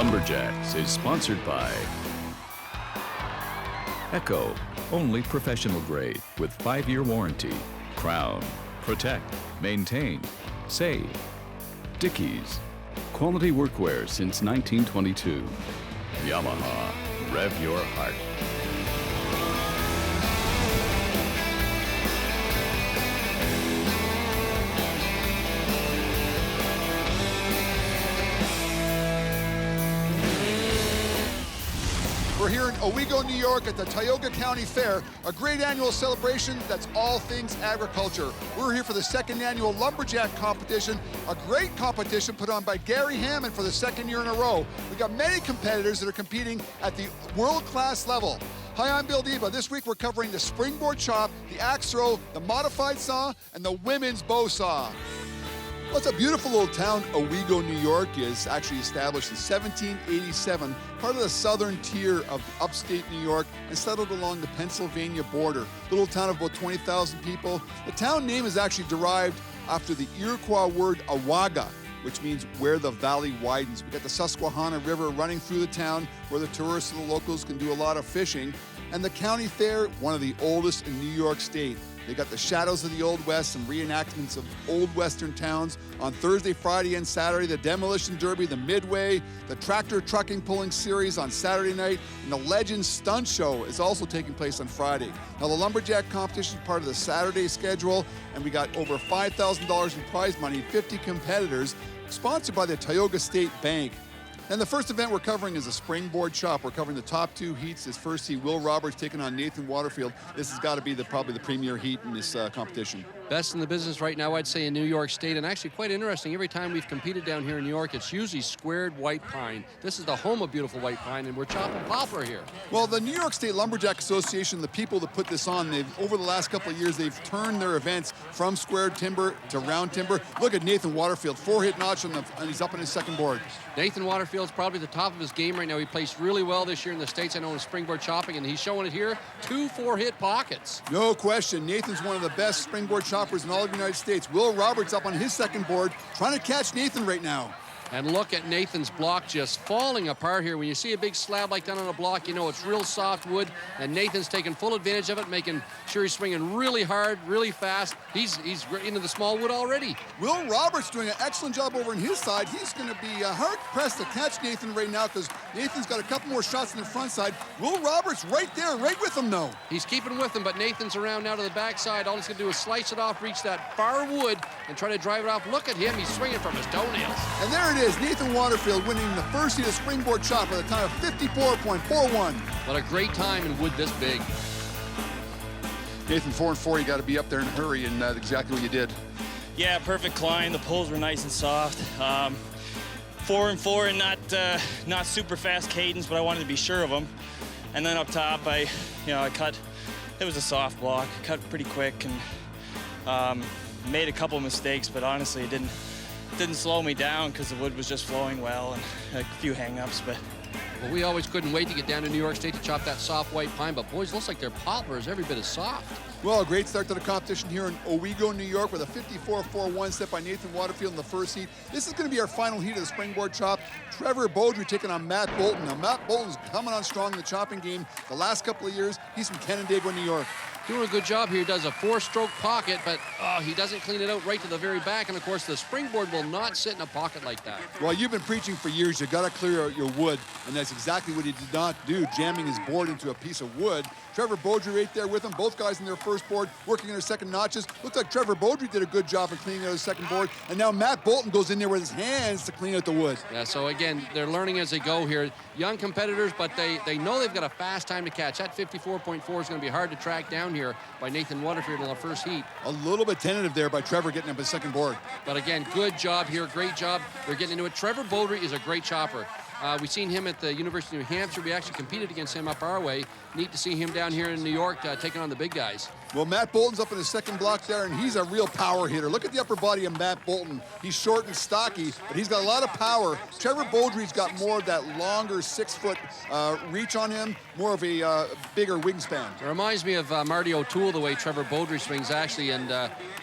Lumberjacks is sponsored by Echo, only professional grade with 5-year warranty. Crown, protect, maintain, save. Dickies, quality workwear since 1922. Yamaha, rev your heart. We're here in Owego, New York at the Tioga County Fair, a great annual celebration that's all things agriculture. We're here for the second annual Lumberjack competition, a great competition put on by Gary Hammond for the second year in a row. We've got many competitors that are competing at the world-class level. Hi, I'm Bill Diva. This week we're covering the springboard chop, the axe throw, the modified saw, and the women's bow saw. Well, it's a beautiful little town. Owego, New York is actually established in 1787, part of the southern tier of upstate New York and settled along the Pennsylvania border. Little town of about 20,000 people. The town name is actually derived after the Iroquois word Awaga, which means where the valley widens. We've got the Susquehanna River running through the town where the tourists and the locals can do a lot of fishing. And the county fair, one of the oldest in New York State. They got the Shadows of the Old West, some reenactments of old Western towns. On Thursday, Friday, and Saturday, the Demolition Derby, the Midway, the Tractor Trucking Pulling Series on Saturday night, and the Legends Stunt Show is also taking place on Friday. Now, the Lumberjack competition is part of the Saturday schedule, and we got over $5,000 in prize money, 50 competitors, sponsored by the Tioga State Bank. And the first event we're covering is a springboard chop. We're covering the top two heats. This first heat, Will Roberts taking on Nathan Waterfield. This has got to be probably the premier heat in this competition. Best in the business right now, I'd say, in New York State, and actually quite interesting. Every time we've competed down here in New York, it's usually squared white pine. This is the home of beautiful white pine, and we're chopping poplar here. Well, the New York State Lumberjack Association, the people that put this on, over the last couple of years, they've turned their events from squared timber to round timber. Look at Nathan Waterfield, 4-hit notch, and he's up on his second board. Nathan Waterfield's probably the top of his game right now. He placed really well this year in the States, I know, in springboard chopping, and he's showing it here. 2 4-hit pockets. No question. Nathan's one of the best springboard choppers in all of the United States. Will Roberts up on his second board, trying to catch Nathan right now. And look at Nathan's block just falling apart here. When you see a big slab like that on a block, you know it's real soft wood, and Nathan's taking full advantage of it, making sure he's swinging really hard, really fast. He's into the small wood already. Will Roberts doing an excellent job over on his side. He's going to be hard-pressed to catch Nathan right now because Nathan's got a couple more shots on the front side. Will Roberts right there, right with him, though. He's keeping with him, but Nathan's around now to the backside. All he's going to do is slice it off, reach that far wood, and try to drive it off. Look at him. He's swinging from his toenails. And there it is. Nathan Waterfield winning the first heat of springboard chop at a time of 54.41. What a great time in wood this big. Nathan, 4-4, you got to be up there in a hurry, and that's exactly what you did. Yeah, perfect climb. The poles were nice and soft. 4-4 and not super fast cadence, but I wanted to be sure of them. And then up top, I cut. It was a soft block. Cut pretty quick and made a couple mistakes, but honestly, it didn't slow me down because the wood was just flowing well and a few hang-ups. But well, we always couldn't wait to get down to New York State to chop that soft white pine, but boys, looks like their poplar is every bit as soft. Well, a great start to the competition here in Owego, New York, with a 54-4-1 set by Nathan Waterfield in the first heat. This is going to be our final heat of the springboard chop. Trevor Beaudry taking on Matt Bolton. Now, Matt Bolton's coming on strong in the chopping game the last couple of years. He's from Canandaigua, New York. Doing a good job here. He does a 4-stroke pocket, but he doesn't clean it out right to the very back. And, of course, the springboard will not sit in a pocket like that. Well, you've been preaching for years. You got to clear out your wood, and that's exactly what he did not do, jamming his board into a piece of wood. Trevor Beaudry right there with him. Both guys in their first board working on their second notches. Looks like Trevor Beaudry did a good job of cleaning out his second board. And now Matt Bolton goes in there with his hands to clean out the wood. Yeah, so again, they're learning as they go here. Young competitors, but they know they've got a fast time to catch. That 54.4 is going to be hard to track down here by Nathan Waterfield in the first heat. A little bit tentative there by Trevor getting up his second board. But again, good job here. Great job. They're getting into it. Trevor Beaudry is a great chopper. We've seen him at the University of New Hampshire. We actually competed against him up our way. Neat to see him down here in New York taking on the big guys. Well, Matt Bolton's up in his second block there, and he's a real power hitter. Look at the upper body of Matt Bolton. He's short and stocky, but he's got a lot of power. Trevor Beaudry's got more of that longer 6-foot reach on him, more of a bigger wingspan. It reminds me of Marty O'Toole, the way Trevor Beaudry swings, actually.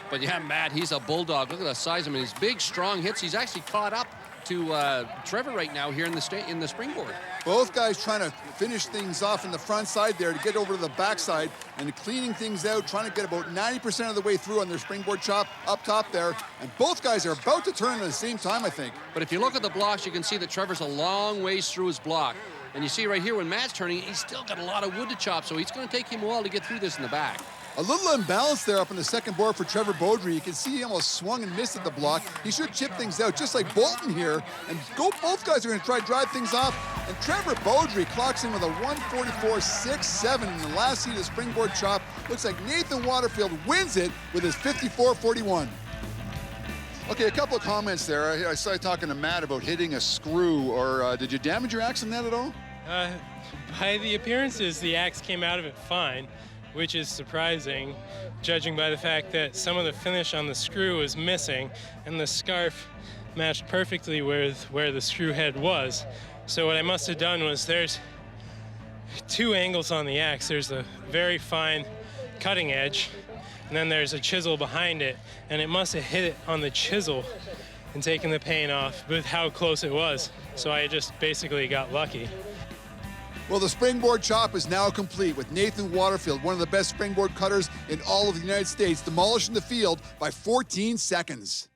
But yeah, Matt, he's a bulldog. Look at the size of him. His big, strong hits. He's actually caught up Trevor right now here in the Springboard. Both guys trying to finish things off in the front side there to get over to the backside and cleaning things out, trying to get about 90% of the way through on their springboard chop up top there. And both guys are about to turn at the same time, I think. But if you look at the blocks, you can see that Trevor's a long ways through his block. And you see right here when Matt's turning, he's still got a lot of wood to chop, so it's going to take him a while to get through this in the back. A little imbalance there up in the second board for Trevor Beaudry. You can see he almost swung and missed at the block. He should chip things out, just like Bolton here. And both guys are going to try to drive things off. And Trevor Beaudry clocks in with a 144.67 in the last heat of the springboard chop. Looks like Nathan Waterfield wins it with his 54.41. Okay, a couple of comments there. I saw you talking to Matt about hitting a screw, or did you damage your axe in that at all? By the appearances, the axe came out of it fine, which is surprising, judging by the fact that some of the finish on the screw was missing, and the scarf matched perfectly with where the screw head was. So what I must have done was, there's two angles on the axe. There's a very fine cutting edge, and then there's a chisel behind it, and it must have hit it on the chisel and taken the paint off with how close it was. So I just basically got lucky. Well, the springboard chop is now complete with Nathan Waterfield, one of the best springboard cutters in all of the United States, demolishing the field by 14 seconds.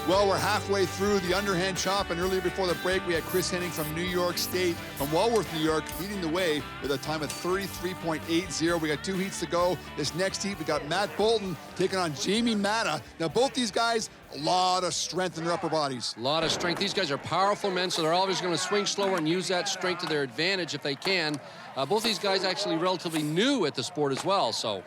Well, we're halfway through the underhand chop, and earlier before the break, we had Chris Henning from New York State, from Walworth, New York, leading the way with a time of 33.80. We got 2 heats to go. This next heat, we got Matt Bolton taking on Jamie Matta. Now, both these guys, a lot of strength in their upper bodies. A lot of strength. These guys are powerful men, so they're always going to swing slower and use that strength to their advantage if they can. Both these guys actually relatively new at the sport as well, so.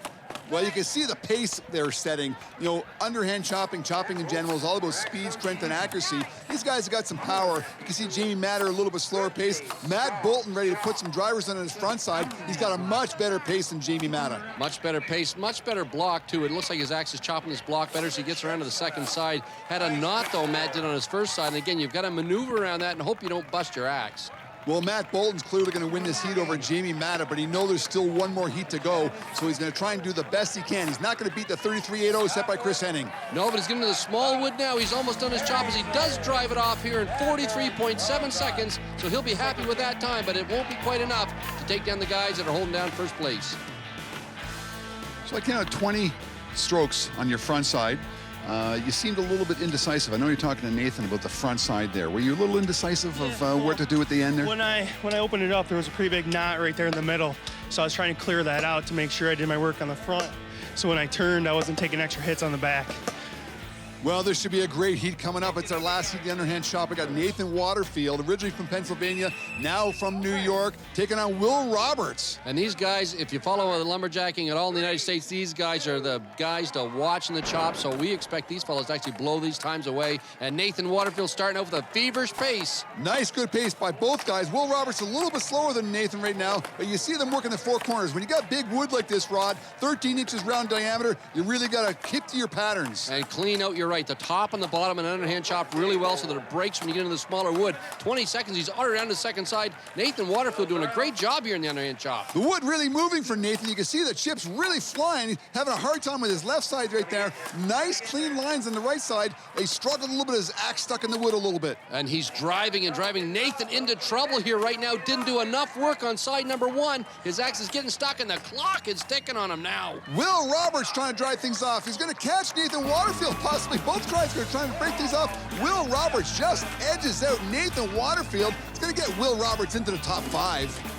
Well, you can see the pace they're setting. You know, underhand chopping in general is all about speed, strength, and accuracy. These guys have got some power. You can see Jamie Matter a little bit slower pace. Matt Bolton ready to put some drivers on his front side. He's got a much better pace than Jamie Matter. Much better pace, much better block, too. It looks like his axe is chopping his block better, so he gets around to the second side. Had a knot, though, Matt did on his first side. And again, you've got to maneuver around that and hope you don't bust your axe. Well, Matt Bolton's clearly going to win this heat over Jamie Matta, but he knows there's still one more heat to go, so he's going to try and do the best he can. He's not going to beat the 33.80 set by Chris Henning. No, but he's getting to the small wood now. He's almost done his chop as he does drive it off here in 43.7 seconds, so he'll be happy with that time, but it won't be quite enough to take down the guys that are holding down first place. So I counted 20 strokes on your front side. You seemed a little bit indecisive. I know you're talking to Nathan about the front side there. Were you a little indecisive of what to do at the end there? When I opened it up, there was a pretty big knot right there in the middle. So I was trying to clear that out to make sure I did my work on the front. So when I turned, I wasn't taking extra hits on the back. Well, there should be a great heat coming up. It's our last heat, the underhand chop. We got Nathan Waterfield, originally from Pennsylvania, now from New York, taking on Will Roberts. And these guys, if you follow the lumberjacking at all in the United States, these guys are the guys to watch in the chop, so we expect these fellas to actually blow these times away. And Nathan Waterfield starting out with a feverish pace. Nice, good pace by both guys. Will Roberts a little bit slower than Nathan right now, but you see them working the four corners. When you got big wood like this, Rod, 13 inches round diameter, you really got to keep to your patterns. And clean out your right. The top and the bottom and underhand chop really well so that it breaks when you get into the smaller wood. 20 seconds, he's already down to the second side. Nathan Waterfield doing a great job here in the underhand chop. The wood really moving for Nathan. You can see the chips really flying. He's having a hard time with his left side right there. Nice clean lines on the right side. He struggled a little bit, his axe stuck in the wood a little bit. And he's driving and driving Nathan into trouble here right now. Didn't do enough work on side number one. His axe is getting stuck and the clock is ticking on him now. Will Roberts trying to drive things off. He's going to catch Nathan Waterfield possibly. Both guys are trying to break things off. Will Roberts just edges out Nathan Waterfield. It's going to get Will Roberts into the top 5.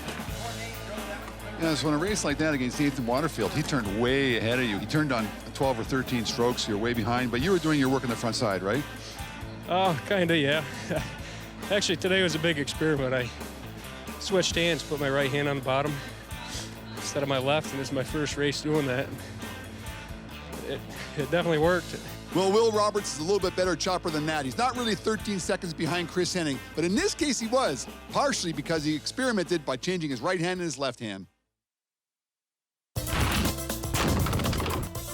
Yeah, so in a race like that against Nathan Waterfield, he turned way ahead of you. He turned on 12 or 13 strokes. You're way behind, but you were doing your work on the front side, right? Oh, kind of, yeah. Actually, today was a big experiment. I switched hands, put my right hand on the bottom instead of my left, and this is my first race doing that. It definitely worked. Well, Will Roberts is a little bit better chopper than that. He's not really 13 seconds behind Chris Henning, but in this case he was, partially because he experimented by changing his right hand and his left hand.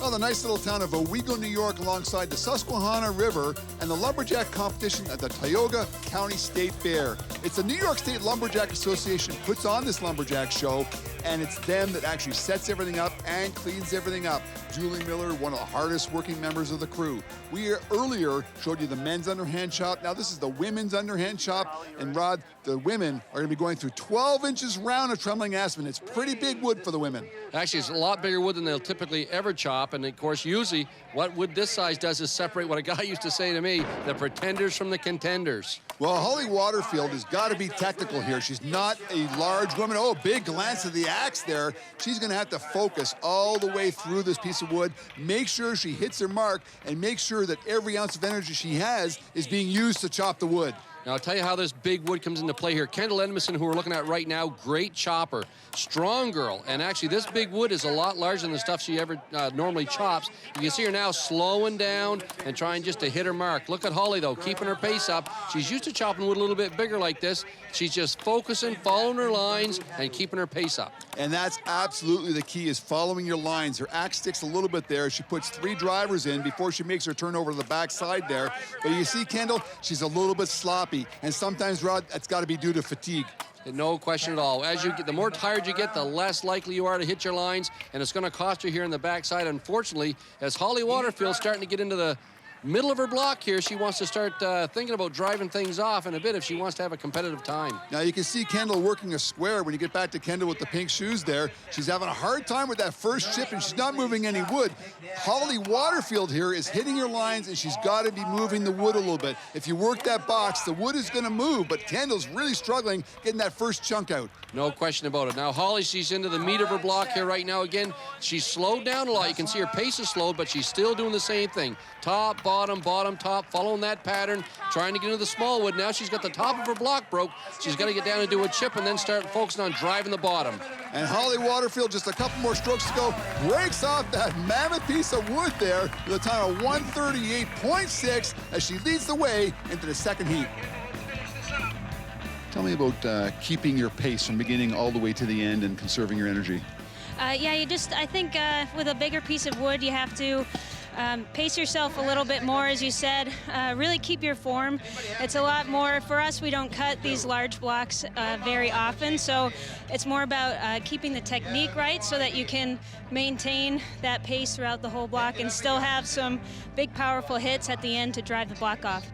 Well, the nice little town of Owego, New York, alongside the Susquehanna River and the Lumberjack competition at the Tioga County State Fair. It's the New York State Lumberjack Association puts on this Lumberjack show, and it's them that actually sets everything up and cleans everything up. Julie Miller, one of the hardest working members of the crew. We earlier showed you the men's underhand chop. Now this is the women's underhand chop. And Rod, the women are going to be going through 12 inches round of trembling aspen. It's pretty big wood for the women. Actually, it's a lot bigger wood than they'll typically ever chop. And of course, usually what wood this size does is separate what a guy used to say to me, the pretenders from the contenders. Well, Holly Waterfield has got to be technical here. She's not a large woman. Oh, big glance of the axe there. She's going to have to focus all the way through this piece of wood, make sure she hits her mark, and make sure that every ounce of energy she has is being used to chop the wood. Now, I'll tell you how this big wood comes into play here. Kendall Edmondson, who we're looking at right now, great chopper, strong girl. And actually, this big wood is a lot larger than the stuff she ever normally chops. You can see her now slowing down and trying just to hit her mark. Look at Holly, though, keeping her pace up. She's used to chopping wood a little bit bigger like this. She's just focusing, following her lines, and keeping her pace up. And that's absolutely the key, is following your lines. Her axe sticks a little bit there. She puts 3 drivers in before she makes her turn over to the back side there. But you see, Kendall, she's a little bit sloppy. And sometimes, Rod, that's got to be due to fatigue. No question at all. As you get, the more tired you get, the less likely you are to hit your lines, and it's going to cost you here in the backside. Unfortunately, as Holly Waterfield's starting to get into the middle of her block here, she wants to start thinking about driving things off in a bit if she wants to have a competitive time. Now you can see Kendall working a square. When you get back to Kendall with the pink shoes there, she's having a hard time with that first chip and she's not moving any wood. Holly Waterfield here is hitting her lines and she's got to be moving the wood a little bit. If you work that box, the wood is going to move, but Kendall's really struggling getting that first chunk out. No question about it. Now Holly, she's into the meat of her block here right now again. She's slowed down a lot. You can see her pace is slowed, but she's still doing the same thing. Top, bottom, bottom, top, following that pattern, trying to get into the small wood. Now she's got the top of her block broke. She's got to get down and do a chip and then start focusing on driving the bottom. And Holly Waterfield, just a couple more strokes to go, breaks off that mammoth piece of wood there with a time of 138.6 as she leads the way into the second heat. Tell me about keeping your pace from beginning all the way to the end and conserving your energy. Yeah, I think with a bigger piece of wood, you have to pace yourself a little bit more, as you said. Really keep your form. It's a lot more, for us, we don't cut these large blocks very often, so it's more about keeping the technique right so that you can maintain that pace throughout the whole block and still have some big, powerful hits at the end to drive the block off.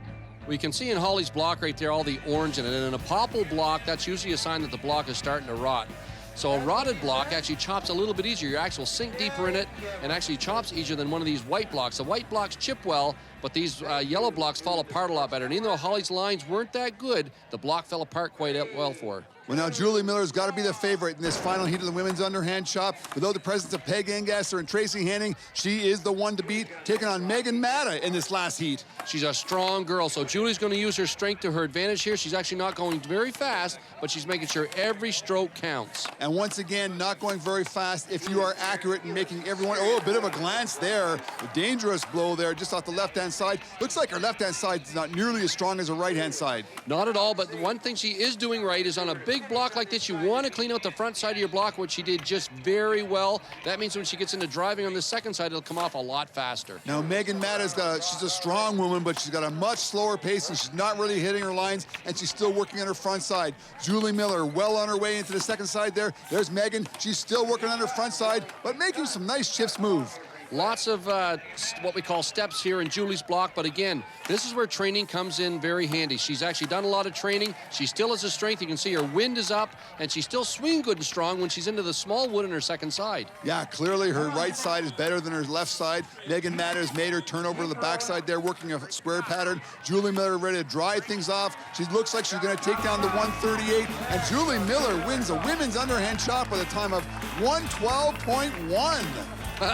We can see in Holly's block right there all the orange in it, and in a popple block, that's usually a sign that the block is starting to rot. So a rotted block actually chops a little bit easier. Your axe will sink deeper in it and actually chops easier than one of these white blocks. The white blocks chip well, but these yellow blocks fall apart a lot better. And even though Holly's lines weren't that good, the block fell apart quite well for her. Well, now Julie Miller's got to be the favorite in this final heat of the women's underhand chop. Without the presence of Peg Angasser and Tracy Henning, she is the one to beat, taking on Megan Matta in this last heat. She's a strong girl, so Julie's going to use her strength to her advantage here. She's actually not going very fast, but she's making sure every stroke counts. And once again, not going very fast if you are accurate in making everyone. Oh, a bit of a glance there. A dangerous blow there just off the left-hand side. Looks like her left-hand side is not nearly as strong as her right-hand side. Not at all, but the one thing she is doing right is on a big block like this, you want to clean out the front side of your block, which she did just very well. That means when she gets into driving on the second side, it'll come off a lot faster. Now, Megan Matta's she's a strong woman, but she's got a much slower pace, and she's not really hitting her lines, and she's still working on her front side. Julie Miller well on her way into the second side there. There's Megan. She's still working on her front side, but making some nice chips move. Lots of what we call steps here in Julie's block, but again, this is where training comes in very handy. She's actually done a lot of training. She still has the strength. You can see her wind is up, and she's still swinging good and strong when she's into the small wood on her second side. Yeah, clearly her right side is better than her left side. Megan Matta has made her turn over to the backside there, working a square pattern. Julie Miller ready to drive things off. She looks like she's going to take down the 138, and Julie Miller wins a women's underhand chop with a time of 112.1.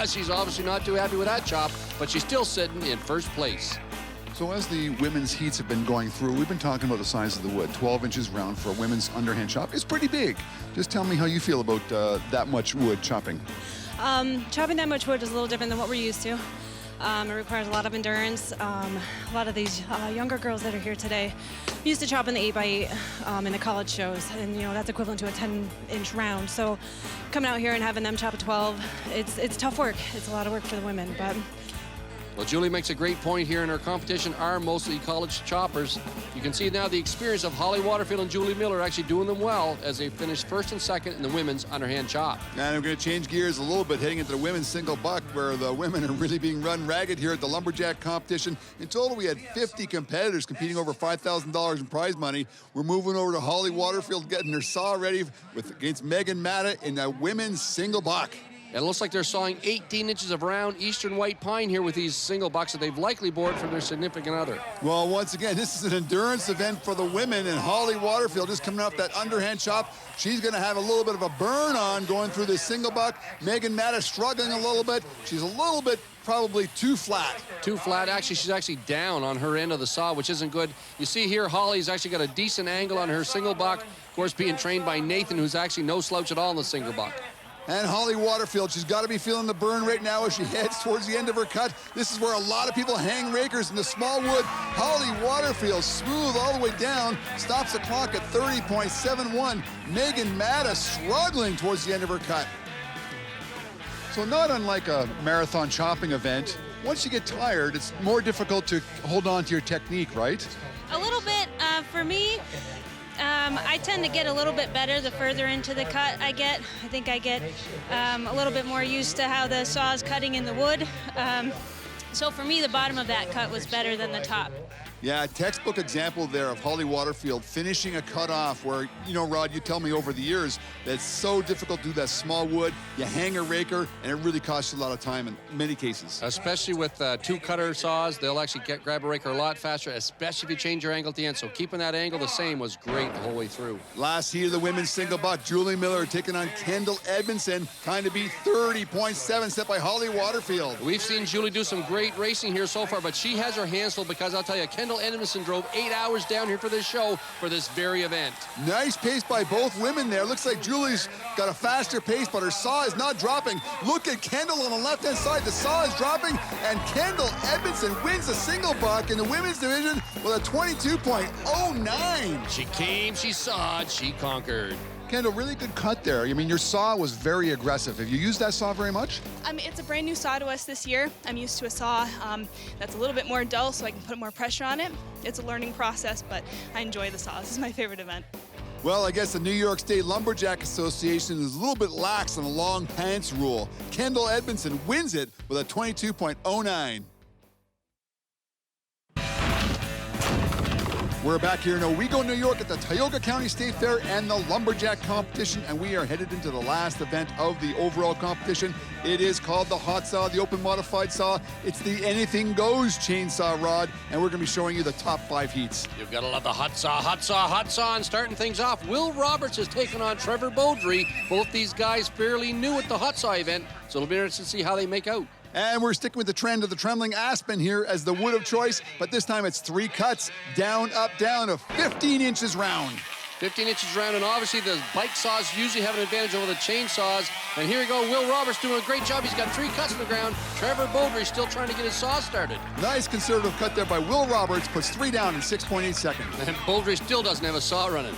She's obviously not too happy with that chop, but she's still sitting in first place. So as the women's heats have been going through, we've been talking about the size of the wood. 12 inches round for a women's underhand chop is pretty big. Just tell me how you feel about that much wood chopping. Chopping that much wood is a little different than what we're used to. It requires a lot of endurance. A lot of these younger girls that are here today used to chop in the 8x8 in the college shows, and you know that's equivalent to a 10-inch round. So coming out here and having them chop a 12, it's tough work. It's a lot of work for the women, but Well, Julie makes a great point here, and her competition are mostly college choppers. You can see now the experience of Holly Waterfield and Julie Miller actually doing them well as they finish first and second in the women's underhand chop. And we're going to change gears a little bit, heading into the women's single buck, where the women are really being run ragged here at the Lumberjack competition. In total, we had 50 competitors competing over $5,000 in prize money. We're moving over to Holly Waterfield, getting her saw ready against Megan Matta in the women's single buck. It looks like they're sawing 18 inches of round eastern white pine here with these single bucks that they've likely bought from their significant other. Well, once again, this is an endurance event for the women, and Holly Waterfield just coming off that underhand chop. She's going to have a little bit of a burn on going through this single buck. Megan Matta struggling a little bit. She's a little bit probably too flat. Too flat. Actually, she's actually down on her end of the saw, which isn't good. You see here, Holly's actually got a decent angle on her single buck. Of course, being trained by Nathan, who's actually no slouch at all in the single buck. And Holly Waterfield, she's got to be feeling the burn right now as she heads towards the end of her cut. This is where a lot of people hang rakers in the small wood. Holly Waterfield, smooth all the way down, stops the clock at 30.71. Megan Matta struggling towards the end of her cut. So not unlike a marathon chopping event, once you get tired, it's more difficult to hold on to your technique, right? A little bit. For me, I tend to get a little bit better the further into the cut I get. I think I get a little bit more used to how the saw is cutting in the wood. So for me, the bottom of that cut was better than the top. Yeah, a textbook example there of Holly Waterfield finishing a cut off where, you know, Rod, you tell me over the years that it's so difficult to do that small wood. You hang a raker, and it really costs you a lot of time in many cases. Especially with two cutter saws, they'll actually grab a raker a lot faster, especially if you change your angle at the end. So keeping that angle the same was great the whole way through. Last heat of the women's single buck, Julie Miller taking on Kendall Edmondson, trying to beat 30.7 set by Holly Waterfield. We've seen Julie do some great racing here so far, but she has her hands full because I'll tell you, Kendall Edmondson drove 8 hours down here for this show for this very event. Nice pace by both women there. Looks like Julie's got a faster pace, but her saw is not dropping. Look at Kendall on the left-hand side. The saw is dropping, and Kendall Edmondson wins the single buck in the women's division with a 22.09. She came, she sawed, she conquered. Kendall, really good cut there. I mean, your saw was very aggressive. Have you used that saw very much? It's a brand new saw to us this year. I'm used to a saw that's a little bit more dull, so I can put more pressure on it. It's a learning process, but I enjoy the saw. This is my favorite event. Well, I guess the New York State Lumberjack Association is a little bit lax on the long pants rule. Kendall Edmondson wins it with a 22.09. We're back here in Owego, New York at the Tioga County State Fair and the Lumberjack competition, and we are headed into the last event of the overall competition. It is called the Hot Saw, the Open Modified Saw. It's the Anything Goes chainsaw rod, and we're going to be showing you the top 5 heats. You've got to love the hot saw, hot saw, hot saw, and starting things off, Will Roberts is taking on Trevor Beaudry. Both these guys fairly new at the hot saw event, so it'll be interesting to see how they make out. And we're sticking with the trend of the trembling aspen here as the wood of choice, but this time it's 3 cuts, down, up, down, of 15 inches round. 15 inches round, and obviously the bike saws usually have an advantage over the chainsaws. And here we go, Will Roberts doing a great job. He's got 3 cuts in the ground. Trevor Beaudry still trying to get his saw started. Nice conservative cut there by Will Roberts, puts 3 down in 6.8 seconds. And Beaudry still doesn't have a saw running.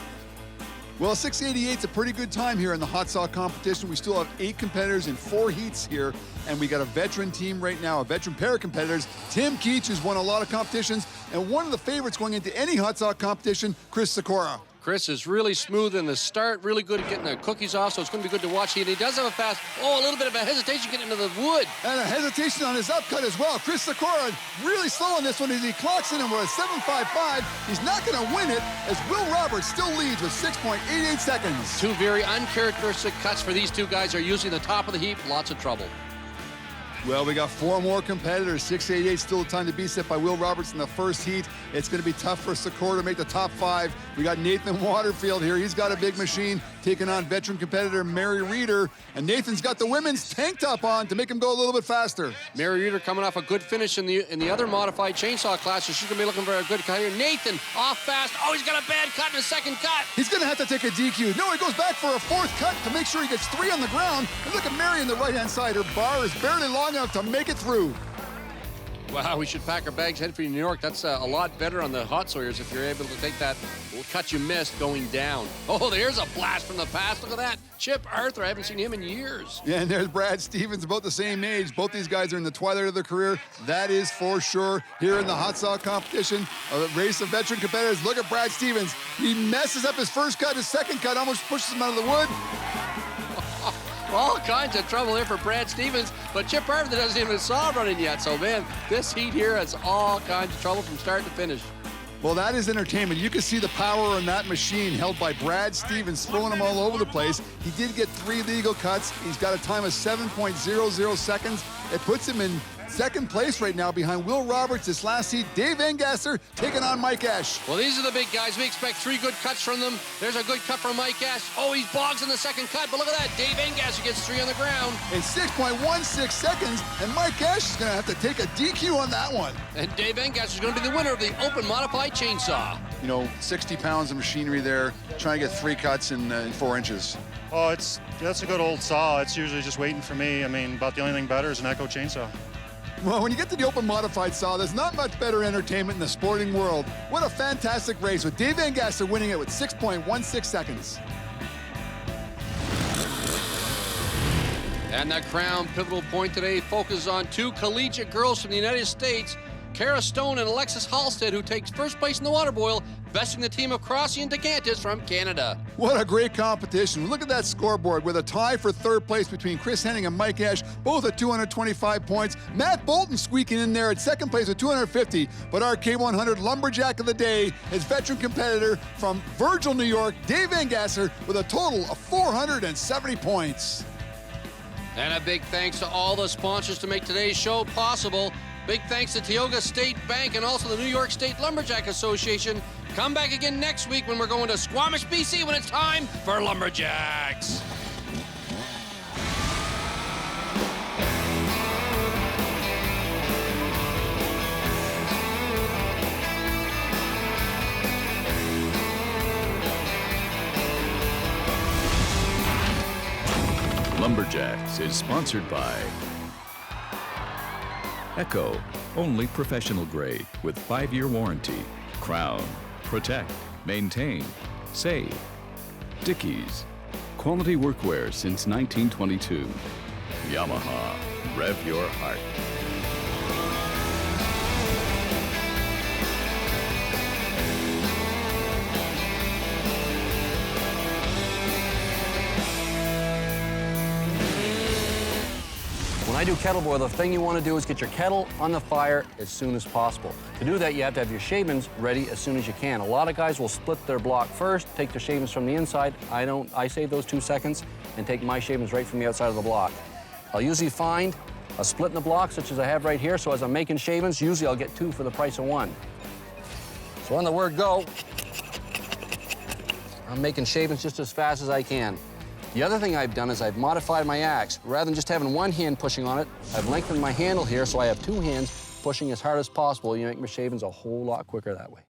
Well, 688 is a pretty good time here in the hot saw competition. We still have 8 competitors in 4 heats here, and we got a veteran team right now, a veteran pair of competitors. Tim Keach, who's won a lot of competitions, and one of the favorites going into any hot saw competition, Chris Sikora. Chris is really smooth in the start, really good at getting the cookies off, so it's going to be good to watch. He does have a fast, a little bit of a hesitation getting into the wood. And a hesitation on his upcut as well. Chris Sikora really slow on this one as he clocks in with a 7.55. He's not going to win it as Will Roberts still leads with 6.88 seconds. 2 very uncharacteristic cuts for these 2 guys are usually the top of the heap, lots of trouble. Well, we got 4 more competitors. 688 still a time to be set by Will Roberts in the first heat. It's going to be tough for Sikora to make the top 5. We got Nathan Waterfield here. He's got a big machine taking on veteran competitor Mary Reeder. And Nathan's got the women's tank top on to make him go a little bit faster. Mary Reeder coming off a good finish in the other modified chainsaw class, so she's going to be looking for a good cut here. Nathan off fast. Oh, he's got a bad cut in the second cut. He's going to have to take a DQ. No, he goes back for a 4th cut to make sure he gets 3 on the ground. And look at Mary on the right-hand side. Her bar is barely long enough to make it through. Wow, we should pack our bags, head for New York. That's a lot better on the hot sawyers if you're able to take that cut you missed going down. Oh, there's a blast from the past. Look at that. Chip Arthur, I haven't seen him in years. Yeah, and there's Brad Stevens, about the same age. Both these guys are in the twilight of their career. That is for sure. Here in the hot saw competition, a race of veteran competitors. Look at Brad Stevens. He messes up his first cut. His second cut almost pushes him out of the wood. All kinds of trouble here for Brad Stevens, but Chip Arthur doesn't even have his saw running yet. So, man, this heat here has all kinds of trouble from start to finish. Well, that is entertainment. You can see the power in that machine held by Brad Stevens, throwing them all over the place. He did get 3 legal cuts. He's got a time of 7.00 seconds. It puts him in second place right now behind Will Roberts. This last heat, Dave Engasser taking on Mike Ash. Well, these are the big guys. We expect 3 good cuts from them. There's a good cut from Mike Ash. Oh, he's bogs in the second cut, but look at that. Dave Engasser gets 3 on the ground. In 6.16 seconds, and Mike Ash is going to have to take a DQ on that one. And Dave Engasser is going to be the winner of the open modified chainsaw. You know, 60 pounds of machinery there, trying to get 3 cuts in 4 inches. Oh, that's a good old saw. It's usually just waiting for me. I mean, about the only thing better is an Echo chainsaw. Well, when you get to the open modified saw, there's not much better entertainment in the sporting world. What a fantastic race with Dave Engasser winning it with 6.16 seconds. And the crown pivotal point today focuses on 2 collegiate girls from the United States, Kara Stone and Alexis Halstead, who takes first place in the water boil, besting the team of Crossy and DeCantis from Canada. What a great competition. Look at that scoreboard with a tie for third place between Chris Henning and Mike Ash, both at 225 points. Matt Bolton squeaking in there at second place with 250. But our K100 Lumberjack of the day is veteran competitor from Virgil, New York, Dave Engasser, with a total of 470 points. And a big thanks to all the sponsors to make today's show possible. Big thanks to Tioga State Bank and also the New York State Lumberjack Association. Come back again next week when we're going to Squamish, BC, when it's time for Lumberjacks. Lumberjacks is sponsored by Echo, only professional grade with 5-year warranty. Crown, protect, maintain, save. Dickies, quality workwear since 1922. Yamaha, rev your heart. When I do kettle boil, the thing you want to do is get your kettle on the fire as soon as possible. To do that, you have to have your shavings ready as soon as you can. A lot of guys will split their block first, take the shavings from the inside. I don't. I save those 2 seconds and take my shavings right from the outside of the block. I'll usually find a split in the block, such as I have right here, so as I'm making shavings, usually I'll get 2 for the price of 1. So on the word go, I'm making shavings just as fast as I can. The other thing I've done is I've modified my axe. Rather than just having 1 hand pushing on it, I've lengthened my handle here so I have 2 hands pushing as hard as possible. You make my shavings a whole lot quicker that way.